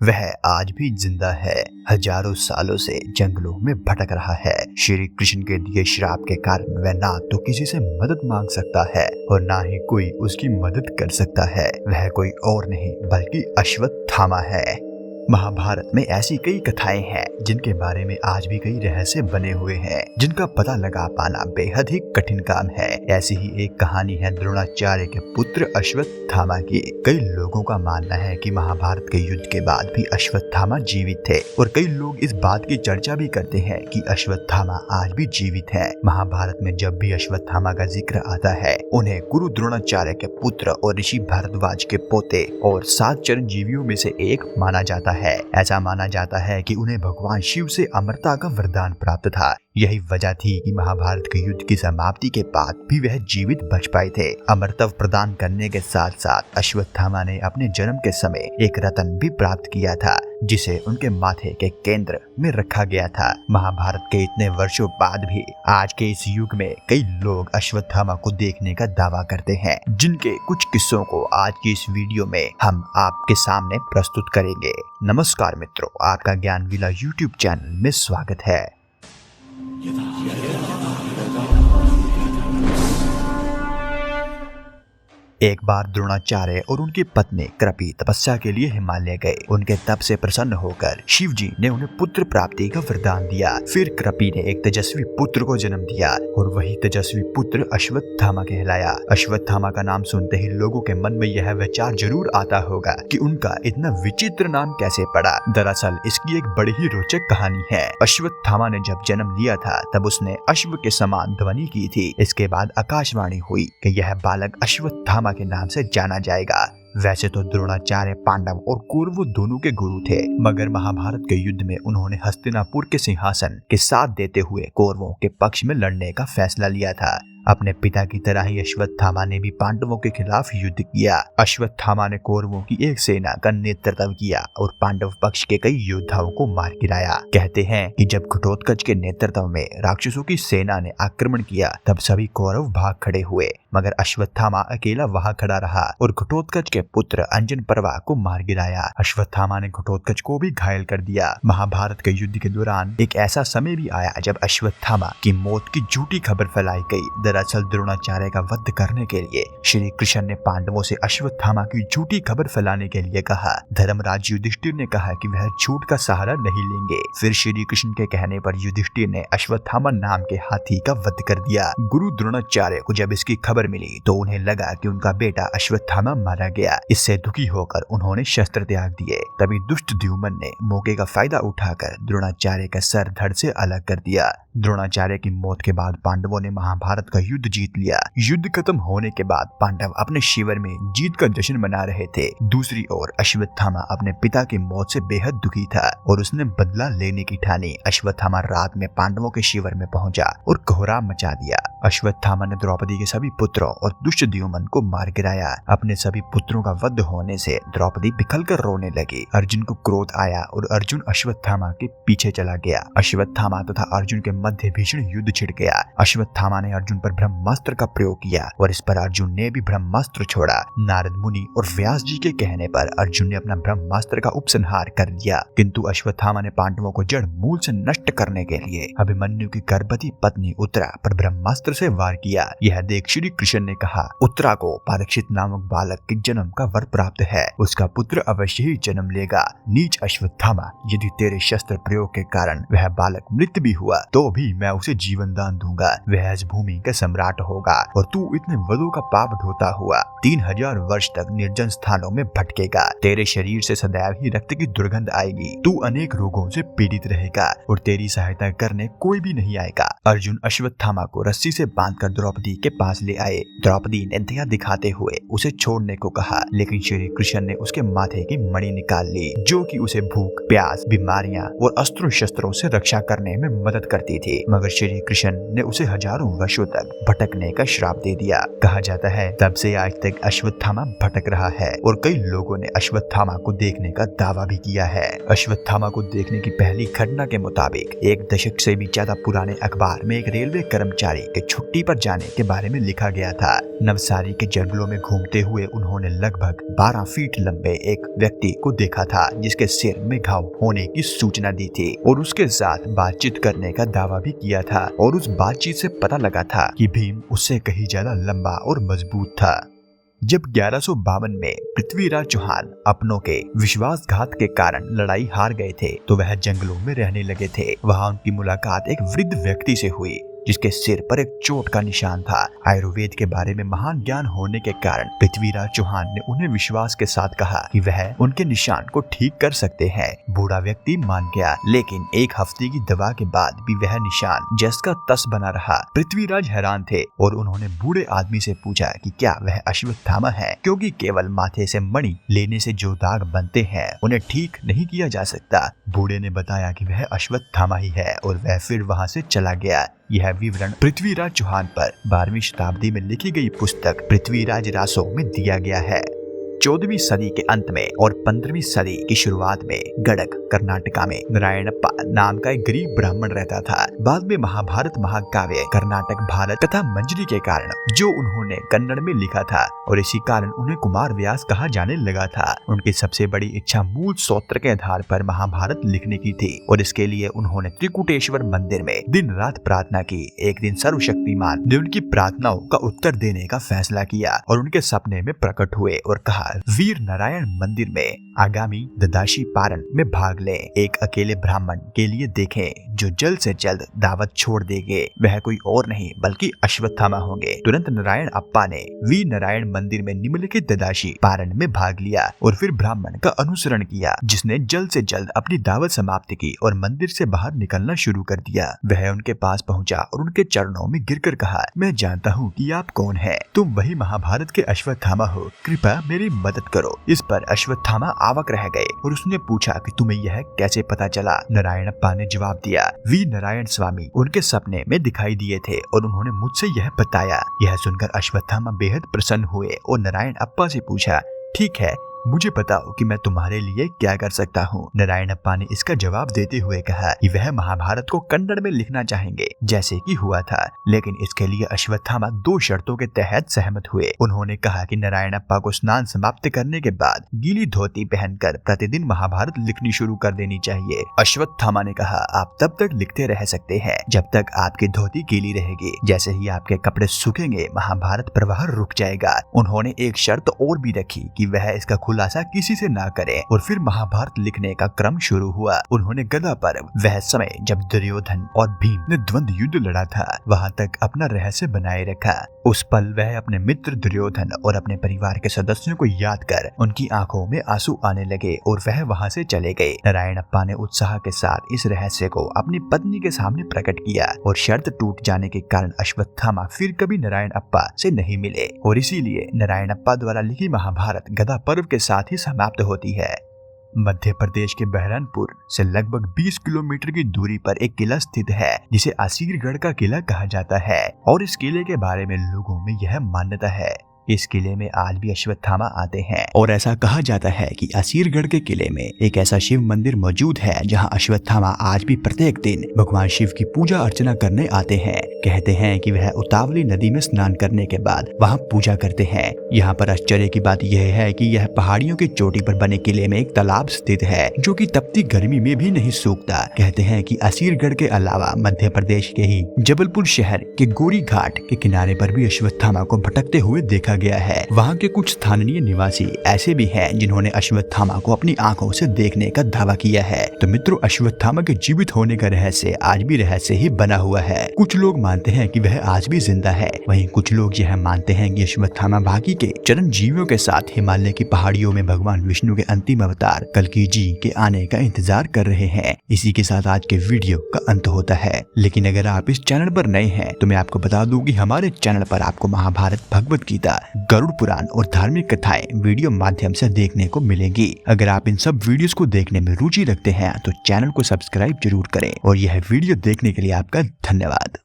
वह आज भी जिंदा है। हजारों सालों से जंगलों में भटक रहा है। श्री कृष्ण के दिए श्राप के कारण वह ना तो किसी से मदद मांग सकता है और ना ही कोई उसकी मदद कर सकता है। वह कोई और नहीं बल्कि अश्वत्थामा है। महाभारत में ऐसी कई कथाएं हैं जिनके बारे में आज भी कई रहस्य बने हुए हैं, जिनका पता लगा पाना बेहद ही कठिन काम है। ऐसी ही एक कहानी है द्रोणाचार्य के पुत्र अश्वत्थामा की। कई लोगों का मानना है कि महाभारत के युद्ध के बाद भी अश्वत्थामा जीवित थे और कई लोग इस बात की चर्चा भी करते हैं कि अश्वत्थामा आज भी जीवित है। महाभारत में जब भी अश्वत्थामा का जिक्र आता है, उन्हें गुरु द्रोणाचार्य के पुत्र और ऋषि भारद्वाज के पोते और 7 चिरंजीवियों में से एक माना जाता है। ऐसा माना जाता है कि उन्हें भगवान शिव से अमरता का वरदान प्राप्त था। यही वजह थी कि महाभारत के युद्ध की समाप्ति के बाद भी वह जीवित बच पाए थे। अमरत्व प्रदान करने के साथ साथ अश्वत्थामा ने अपने जन्म के समय एक रत्न भी प्राप्त किया था, जिसे उनके माथे के केंद्र में रखा गया था। महाभारत के इतने वर्षों बाद भी आज के इस युग में कई लोग अश्वत्थामा को देखने का दावा करते हैं, जिनके कुछ किस्सों को आज की इस वीडियो में हम आपके सामने प्रस्तुत करेंगे। नमस्कार मित्रों, आपका ज्ञान विला यूट्यूब चैनल में स्वागत है। एक बार द्रोणाचार्य और उनकी पत्नी कृपि तपस्या के लिए हिमालय गए। उनके तप से प्रसन्न होकर शिव जी ने उन्हें पुत्र प्राप्ति का वरदान दिया। फिर कृपि ने एक तेजस्वी पुत्र को जन्म दिया और वही तेजस्वी पुत्र अश्वत्थामा कहलाया। अश्वत्थामा का नाम सुनते ही लोगों के मन में यह विचार जरूर आता होगा कि उनका इतना विचित्र नाम कैसे पड़ा। दरअसल इसकी एक बड़ी ही रोचक कहानी है। अश्वत्थामा ने जब जन्म लिया था तब उसने अश्व के समान ध्वनि की थी। इसके बाद आकाशवाणी हुई कि यह बालक अश्वत्थामा के नाम से जाना जाएगा। वैसे तो द्रोणाचार्य पांडव और कौरवों दोनों के गुरु थे, मगर महाभारत के युद्ध में उन्होंने हस्तिनापुर के सिंहासन के साथ देते हुए कौरवों के पक्ष में लड़ने का फैसला लिया था। अपने पिता की तरह ही अश्वत्थामा ने भी पांडवों के खिलाफ युद्ध किया। अश्वत्थामा ने कौरवों की एक सेना का नेतृत्व किया और पांडव पक्ष के कई योद्धाओं को मार गिराया। कहते हैं कि जब घटोत्कच के नेतृत्व में राक्षसों की सेना ने आक्रमण किया तब सभी कौरव भाग खड़े हुए, मगर अश्वत्थामा अकेला वहां खड़ा रहा और घटोत्कच के पुत्र अंजन पर्वा को मार गिराया। अश्वत्थामा ने घटोत्कच को भी घायल कर दिया। महाभारत के युद्ध के दौरान एक ऐसा समय भी आया जब अश्वत्थामा की मौत की झूठी खबर फैलाई गई। दरअसल द्रोणाचार्य का वध करने के लिए श्री कृष्ण ने पांडवों से अश्वत्थामा की झूठी खबर फैलाने के लिए कहा। धर्मराज युधिष्ठिर ने कहा कि वह झूठ का सहारा नहीं लेंगे। फिर श्री कृष्ण के कहने पर युधिष्ठिर ने अश्वत्थामा नाम के हाथी का वध कर दिया। गुरु द्रोणाचार्य को जब इसकी खबर मिली तो उन्हें लगा कि उनका बेटा अश्वत्थामा मारा गया। इससे दुखी होकर उन्होंने शस्त्र त्याग दिए। तभी दुष्ट द्युमन ने मौके का फायदा उठाकर द्रोणाचार्य का सर धड़ से अलग कर दिया। द्रोणाचार्य की मौत के बाद पांडवों ने महाभारत का युद्ध जीत लिया। युद्ध खत्म होने के बाद पांडव अपने शिविर में जीत का जश्न मना रहे थे। दूसरी ओर अश्वत्थामा अपने पिता की मौत से बेहद दुखी था और उसने बदला लेने की ठानी। अश्वत्थामा रात में पांडवों के शिविर में पहुंचा और कोहराम मचा दिया। अश्वत्थामा ने द्रौपदी के सभी पुत्रों और दुष्ट द्युमन को मार गिराया। अपने सभी पुत्रों का वध होने से द्रौपदी बिखल कर रोने लगी। अर्जुन को क्रोध आया और अर्जुन अश्वत्थामा के पीछे चला गया। अश्वत्थामा तथा अर्जुन के मध्य भीषण युद्ध छिड़ गया। अश्वत्थामा ने अर्जुन पर ब्रह्मास्त्र का प्रयोग किया और इस पर अर्जुन ने भी ब्रह्मास्त्र छोड़ा। नारद मुनि और व्यास जी के कहने पर अर्जुन ने अपना ब्रह्मास्त्र का उपसंहार कर दिया, किंतु अश्वत्थामा ने पांडवों को जड़ मूल से नष्ट करने के लिए अभिमन्यु की गर्भवती पत्नी उत्तरा पर ब्रह्मास्त्र से वार किया। यह देख श्री कृष्ण ने कहा, उत्तरा को परीक्षित नामक बालक के जन्म का वर प्राप्त है, उसका पुत्र अवश्य ही जन्म लेगा। नीच अश्वत्थामा, यदि तेरे शस्त्र प्रयोग के कारण वह बालक मृत भी हुआ तो भी मैं उसे जीवन दान दूंगा। वह इस भूमि का सम्राट होगा और तू इतने वधों का पाप ढोता हुआ 3000 वर्ष तक निर्जन स्थानों में भटकेगा। तेरे शरीर से सदैव ही रक्त की दुर्गंध आएगी। तू अनेक रोगों से पीड़ित रहेगा और तेरी सहायता करने कोई भी नहीं आएगा। अर्जुन अश्वत्थामा को रस्सी से बांधकर द्रौपदी के पास ले आए। द्रौपदी ने दया दिखाते हुए उसे छोड़ने को कहा, लेकिन श्री कृष्ण ने उसके माथे की मणि निकाल ली, जो कि उसे भूख, प्यास, बीमारियां और अस्त्रों शस्त्रों से रक्षा करने में मदद करती थी, मगर श्री कृष्ण ने उसे हजारों वर्षों तक भटकने का श्राप दे दिया। कहा जाता है तब से आज तक अश्वत्थामा भटक रहा है और कई लोगों ने अश्वत्थामा को देखने का दावा भी किया है। अश्वत्थामा को देखने की पहली घटना के मुताबिक 1 दशक से भी ज्यादा पुराने अखबार में एक रेलवे कर्मचारी के छुट्टी पर जाने के बारे में लिखा गया था। नवसारी के जंगलों में घूमते हुए उन्होंने लगभग 12 फीट लंबे एक व्यक्ति को देखा था जिसके सिर में घाव होने की सूचना दी थी और उसके साथ बातचीत करने का दावा भी किया था और उस बातचीत से पता लगा था कि भीम उससे कहीं ज्यादा लंबा और मजबूत था। जब 1152 में पृथ्वीराज चौहान अपनों के विश्वासघात के कारण लड़ाई हार गए थे तो वह जंगलों में रहने लगे थे। वहां उनकी मुलाकात एक वृद्ध व्यक्ति से हुई जिसके सिर पर एक चोट का निशान था। आयुर्वेद के बारे में महान ज्ञान होने के कारण पृथ्वीराज चौहान ने उन्हें विश्वास के साथ कहा कि वह उनके निशान को ठीक कर सकते हैं। बूढ़ा व्यक्ति मान गया, लेकिन 1 हफ्ते की दवा के बाद भी वह निशान जस का तस बना रहा। पृथ्वीराज हैरान थे और उन्होंने बूढ़े आदमी से पूछा कि क्या वह अश्वत्थामा है, क्योंकि केवल माथे से मणि लेने से जो दाग बनते हैं उन्हें ठीक नहीं किया जा सकता। बूढ़े ने बताया कि वह अश्वत्थामा ही है और वह फिर वहाँ से चला गया। यह विवरण पृथ्वीराज चौहान पर 12वीं शताब्दी में लिखी गई पुस्तक पृथ्वीराज रासो में दिया गया है। 14वीं सदी के अंत में और 15वीं सदी की शुरुआत में गड़क कर्नाटका में नारायणप्पा नाम का एक गरीब ब्राह्मण रहता था। बाद में महाभारत महाकाव्य कर्नाटक भारत कथा मंजरी के कारण जो उन्होंने कन्नड़ में लिखा था और इसी कारण उन्हें कुमार व्यास कहा जाने लगा था। उनकी सबसे बड़ी इच्छा मूल सूत्र के आधार पर महाभारत लिखने की थी और इसके लिए उन्होंने त्रिकुटेश्वर मंदिर में दिन रात प्रार्थना की। एक दिन सर्वशक्तिमान ने उनकी प्रार्थनाओं का उत्तर देने का फैसला किया और उनके सपने में प्रकट हुए और कहा, वीर नारायण मंदिर में आगामी ददाशी पारण में भाग लें। एक अकेले ब्राह्मण के लिए देखें जो जल्द से जल्द दावत छोड़ देंगे। वह कोई और नहीं बल्कि अश्वत्थामा होंगे। तुरंत नारायण अप्पा ने वीर नारायण मंदिर में निम्नलिखित ददाशी पारण में भाग लिया और फिर ब्राह्मण का अनुसरण किया जिसने जल्द से जल्द अपनी दावत समाप्त की और मंदिर से बाहर निकलना शुरू कर दिया। वह उनके पास पहुंचा और उनके चरणों में गिरकर कहा, मैं जानता हूँ कि आप कौन है। तुम वही महाभारत के अश्वत्थामा हो, कृपया मेरी मदद करो। इस पर अश्वत्थामा आवाक रह गए और उसने पूछा कि तुम्हें यह कैसे पता चला। नारायणप्पा ने जवाब दिया, वी नारायण स्वामी उनके सपने में दिखाई दिए थे और उन्होंने मुझसे यह बताया। यह सुनकर अश्वत्थामा बेहद प्रसन्न हुए और नारायणप्पा से पूछा, ठीक है, मुझे बताओ कि मैं तुम्हारे लिए क्या कर सकता हूँ। नारायणप्पा ने इसका जवाब देते हुए कहा कि वह महाभारत को कन्नड़ में लिखना चाहेंगे जैसे कि हुआ था, लेकिन इसके लिए अश्वत्थामा 2 शर्तों के तहत सहमत हुए। उन्होंने कहा कि नारायणप्पा को स्नान समाप्त करने के बाद गीली धोती पहनकर प्रतिदिन महाभारत लिखनी शुरू कर देनी चाहिए। अश्वत्थामा ने कहा, आप तब तक लिखते रह सकते हैं जब तक आपकी धोती गीली रहेगी। जैसे ही आपके कपड़े सूखेंगे महाभारत प्रवाह रुक जाएगा। उन्होंने एक शर्त और भी रखी कि वह इसका खुलासा किसी से ना करे और फिर महाभारत लिखने का क्रम शुरू हुआ। उन्होंने गदा पर वह समय जब दुर्योधन और भीम ने द्वंद्व युद्ध लड़ा था वहां तक अपना रहस्य बनाए रखा। उस पल वह अपने मित्र दुर्योधन और अपने परिवार के सदस्यों को याद कर उनकी आंखों में आंसू आने लगे और वह वहां से चले गए। नारायणप्पा ने उत्साह के साथ इस रहस्य को अपनी पत्नी के सामने प्रकट किया और शर्त टूट जाने के कारण अश्वत्थामा फिर कभी नारायणप्पा से नहीं मिले और इसीलिए नारायणप्पा द्वारा लिखी महाभारत गदा पर्व के साथ ही समाप्त होती है। मध्य प्रदेश के बहरनपुर से लगभग 20 किलोमीटर की दूरी पर एक किला स्थित है जिसे असीरगढ़ का किला कहा जाता है और इस किले के बारे में लोगों में यह मान्यता है। इस किले में आज भी अश्वत्थामा आते हैं और ऐसा कहा जाता है कि असीरगढ़ के किले में एक ऐसा शिव मंदिर मौजूद है जहां अश्वत्थामा आज भी प्रत्येक दिन भगवान शिव की पूजा अर्चना करने आते हैं। कहते हैं कि वह उतावली नदी में स्नान करने के बाद वहां पूजा करते हैं। यहाँ पर आश्चर्य की बात यह है कि यह पहाड़ियों की चोटी पर बने किले में एक तालाब स्थित है जो कि तपती गर्मी में भी नहीं सूखता। कहते हैं कि असीरगढ़ के अलावा मध्य प्रदेश के ही जबलपुर शहर के गोरी घाट के किनारे पर भी अश्वत्थामा को भटकते हुए देखा गया है। वहाँ के कुछ स्थानीय निवासी ऐसे भी हैं जिन्होंने अश्वत्थामा को अपनी आंखों से देखने का दावा किया है। तो मित्रों, अश्वत्थामा के जीवित होने का रहस्य आज भी रहस्य ही बना हुआ है। कुछ लोग मानते हैं कि वह आज भी जिंदा है, वहीं कुछ लोग यह मानते हैं कि अश्वत्थामा बाकी के चिरंजीवियों के साथ हिमालय की पहाड़ियों में भगवान विष्णु के अंतिम अवतार कल्कि जी के आने का इंतजार कर रहे हैं। इसी के साथ आज के वीडियो का अंत होता है, लेकिन अगर आप इस चैनल पर नए हैं तो मैं आपको बता दूं कि हमारे चैनल पर आपको महाभारत, भगवत गीता गरुड़ पुराण और धार्मिक कथाएं वीडियो माध्यम से देखने को मिलेंगी। अगर आप इन सब वीडियोस को देखने में रुचि रखते हैं तो चैनल को सब्सक्राइब जरूर करें और यह वीडियो देखने के लिए आपका धन्यवाद।